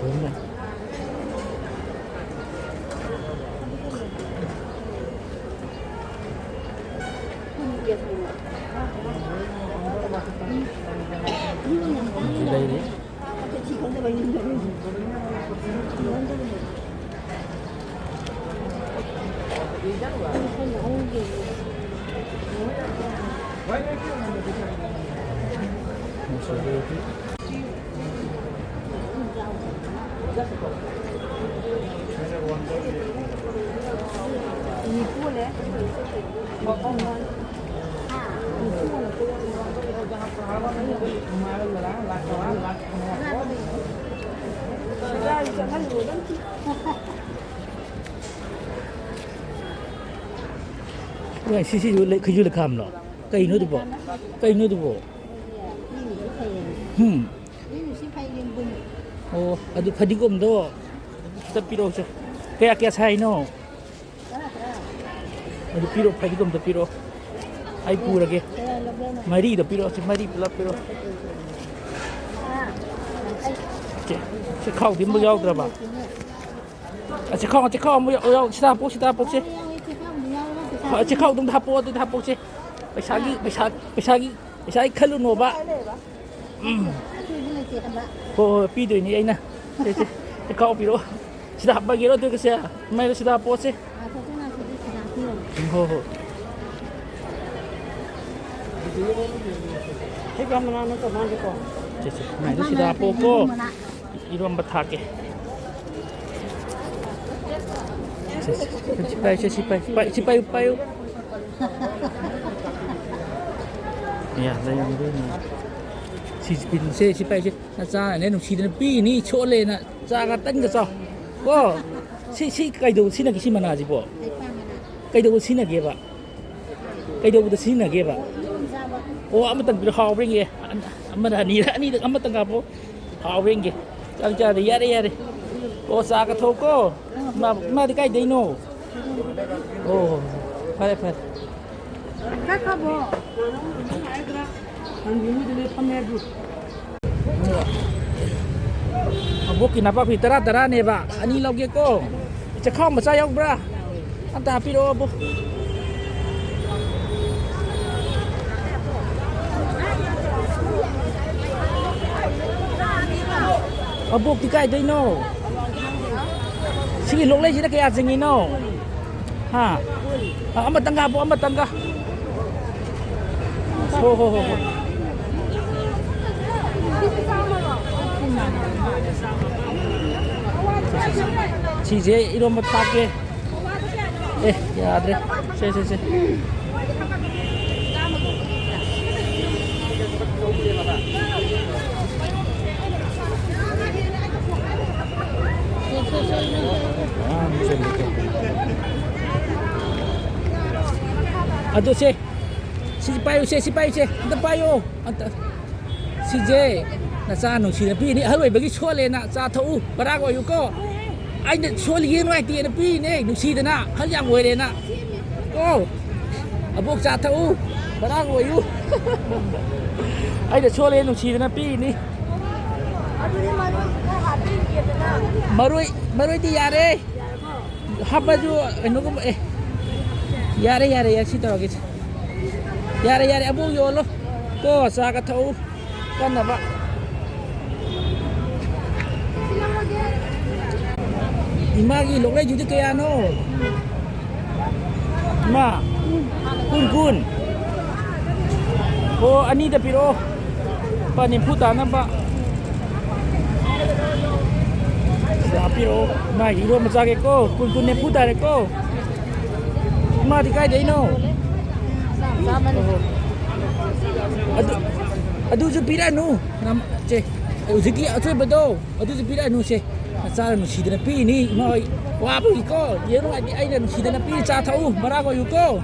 좋네. đây đi. Cái xí du lịch cái du lịch ham nó cây nữa được bộ oh ada padigom do tapi do kayak saya no ada piro padigom da piro ai pura ke mari da piro mari pula piro sẽ khâu thì mua dâu rồi bà sẽ khâu mua dâu sẽ bốc sẽ khâu tung tháp bốc sẽ phải sáng khăn luôn bà oh pi đời này anh nè sẽ khâu pi đó sẽ đạp bao nhiêu đó tôi sẽ mai sẽ đạp bốc sẽ Hey, kamu mana tu mana kau? Mai itu sudah apa? Iron batake. Sipai. Ya, saya yang ini. Sipai. Nak cakap ni, nungsi dan pi ni cole nak cakap tan ke so. Ko, si kaido sini ke si mana aja po? Kaido sini ke ba? Kaido sini ke ba? Oh, amat tengah berhau ringgit. Amat ni amat tengah apa? Hau ringgit. Jangan ya. Oh, saya kata kau, ma dikai dino. Oh, pada. Kakak bo. Anjing itu ni pemedu. Abuk kenapa fitara ni ba? Ani lagi ko. Cakap macam saya bra. Antah piro abuk. Abuk dikai dino. Sige lok lagi sila kaya singin no. Ha. Amat tangga po, amat tangga. Ho. Sige iro matake. Ya adre. Se. Aduh si payo, anta payo, anta si J, nasa ano si napi ni halway bagi suale na sa tau, barago yuko, ay na suale yun ay tiyan napi ni, nusi na halyang wele na, oh, abok sa tau, barago yu, ay na suale nusi na napi ni, maroy di yare, haba jo ano ko yare ya si tawag it. Yare abu yolo. Ko sa ka tau kan na ba. Imagi lok lay judi kaya no. Ma. Kun. Oh ani da piro. Panin puta na ba. Sa piro. Ma iro masake ko. Kun ne puta re ko. Ma dikai dai no. Aduh pira nu. Nam che. Uziki atwe bedo. Aduh pira nu che. Asal nu sidana pi ni noi. Wa pu ko. Ye no ai dan sidana pi cha thau. Mara ko yu ko.